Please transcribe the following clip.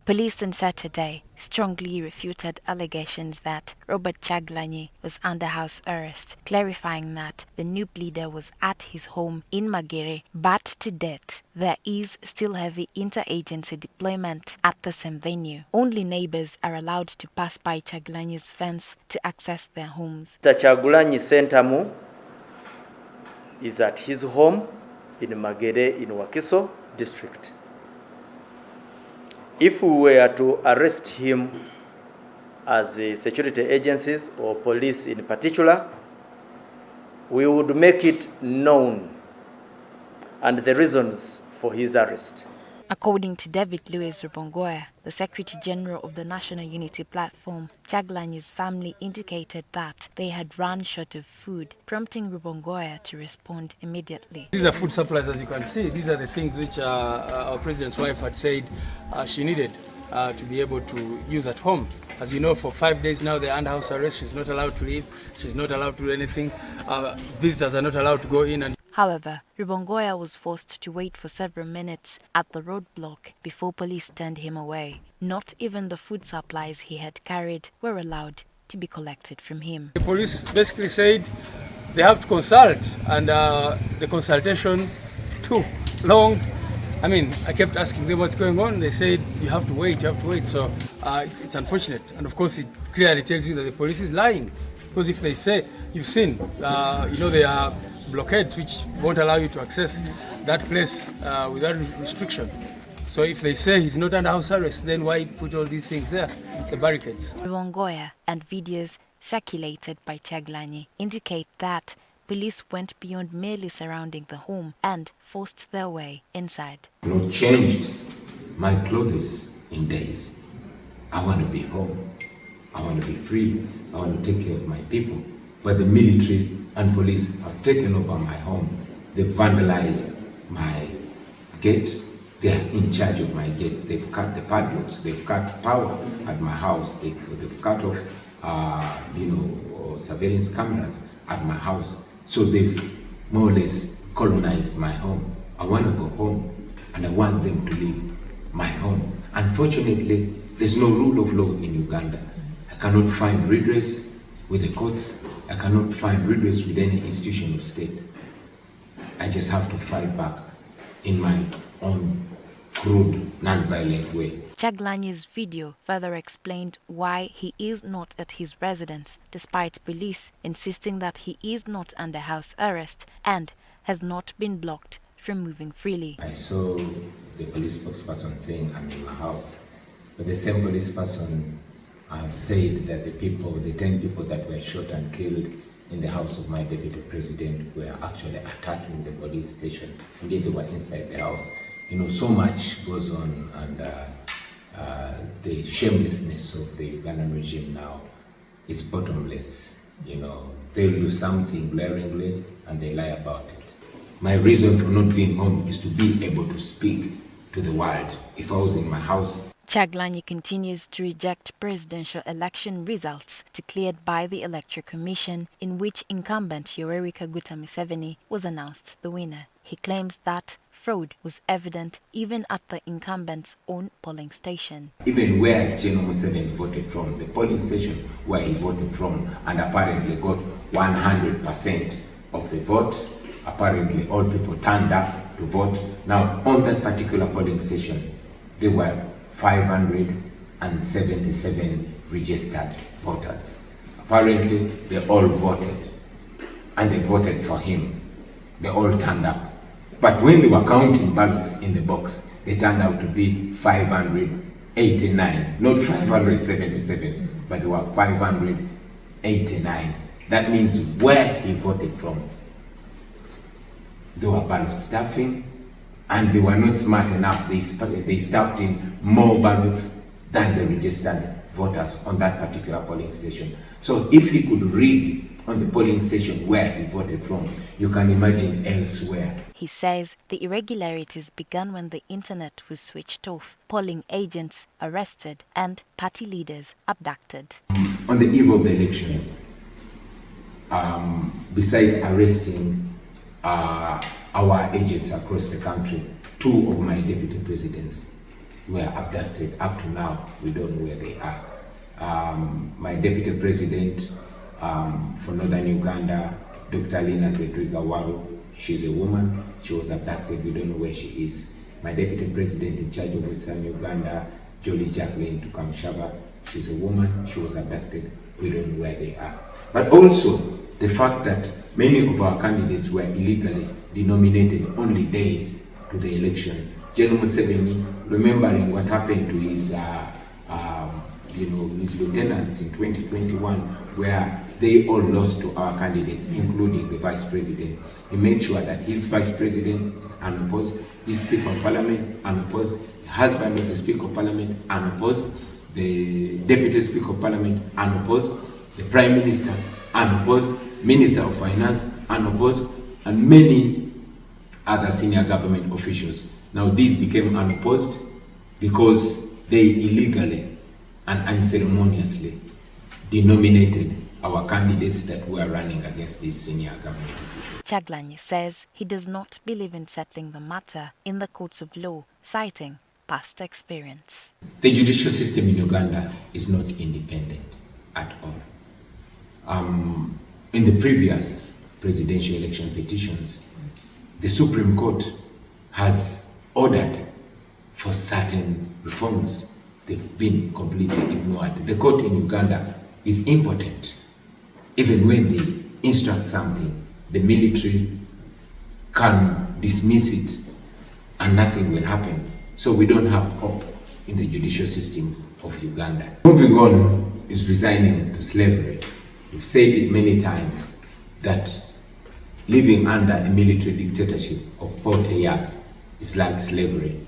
Police on Saturday strongly refuted allegations that Robert Kyagulanyi was under house arrest, clarifying that the new leader was at his home in Magere, but to date, there is still heavy interagency deployment at the same venue. Only neighbors are allowed to pass by Kyagulanyi's fence to access their homes. The Kyagulanyi Center is at his home in Magere in Wakiso district. If we were to arrest him as security agencies or police in particular, we would make it known and the reasons for his arrest. According to Lewis Rubongoya, the Secretary General of the National Unity Platform, Kyagulanyi's family indicated that they had run short of food, prompting Rubongoya to respond immediately. These are food supplies, as you can see. These are the things which our president's wife had said she needed to be able to use at home. As you know, for 5 days now, they're under house arrest. She's not allowed to leave. She's not allowed to do anything. Visitors are not allowed to go in. However, Rubongoya was forced to wait for several minutes at the roadblock before police turned him away. Not even the food supplies he had carried were allowed to be collected from him. The police basically said they have to consult, and the consultation took long. I mean, I kept asking them what's going on. They said, you have to wait, you have to wait. So it's unfortunate. And of course, it clearly tells you that the police is lying. Because if they say, you've seen, there are blockades which won't allow you to access that place without restriction. So if they say he's not under house arrest, then why put all these things there, the barricades? Rubongoya and videos circulated by Kyagulanyi indicate that police went beyond merely surrounding the home and forced their way inside. Not changed my clothes in days. I want to be home. I want to be free. I want to take care of my people. But the military and police have taken over my home. They've vandalized my gate. They are in charge of my gate. They've cut the padlocks. They've cut power at my house. They've cut off, surveillance cameras at my house. So they've more or less colonized my home. I want to go home, and I want them to leave my home. Unfortunately, there's no rule of law in Uganda. I cannot find redress with the courts. I cannot find redress with any institution of state. I just have to fight back in my own crude, non-violent way. Kyagulanyi's video further explained why he is not at his residence, despite police insisting that he is not under house arrest and has not been blocked from moving freely. I saw the police spokesperson saying I'm in my house, but the same police person said that the 10 people that were shot and killed in the house of my deputy president were actually attacking the police station. Indeed, they were inside the house. So much goes on, and the shamelessness of the Ugandan regime now is bottomless. They'll do something glaringly and they lie about it. My reason for not being home is to be able to speak to the world. If I was in my house. Kyagulanyi continues to reject presidential election results declared by the Electoral Commission, in which incumbent Robert Kyagulanyi was announced the winner. He claims that fraud was evident even at the incumbent's own polling station. Even where General Museveni voted from, the polling station where he voted from, and apparently got 100% of the vote. Apparently all people turned up to vote. Now on that particular polling station, there were 577 registered voters. Apparently they all voted, and they voted for him. They all turned up. But when they were counting ballots in the box, they turned out to be 589, not 577, but they were 589. That means where he voted from, they were ballot stuffing, and they were not smart enough. They stuffed in more ballots than the registered voters on that particular polling station. So if he could rig on the polling station where he voted from, you can imagine elsewhere. He says the irregularities began when the internet was switched off, polling agents arrested, and party leaders abducted. On the eve of the election, besides arresting our agents across the country, 2 of my deputy presidents were abducted. Up to now, we don't know where they are. My deputy president for Northern Uganda, Dr. Lina Zedriga-Waru, she's a woman. She was abducted. We don't know where she is. My deputy president in charge of Western Uganda, Jolie Jacqueline Tukamshaba, she's a woman. She was abducted. We don't know where they are. But also the fact that many of our candidates were illegally denominated only days to the election. General Museveni, remembering what happened to his his lieutenants in 2021, where they all lost to our candidates, including the vice president. He made sure that his vice president is unopposed, his speaker of parliament unopposed, the husband of the speaker of parliament unopposed, the deputy speaker of parliament unopposed, the prime minister unopposed, minister of finance unopposed, and many other senior government officials. Now these became unopposed because they illegally and unceremoniously denominated our candidates that were running against these senior government officials. Kyagulanyi says he does not believe in settling the matter in the courts of law, citing past experience. The judicial system in Uganda is not independent at all. In the previous presidential election petitions, the Supreme Court has ordered for certain reforms. They've been completely ignored. The court in Uganda is impotent. Even when they instruct something, the military can dismiss it and nothing will happen. So we don't have hope in the judicial system of Uganda. Moving on is resigning to slavery. We've said it many times that living under a military dictatorship of 40 years is like slavery.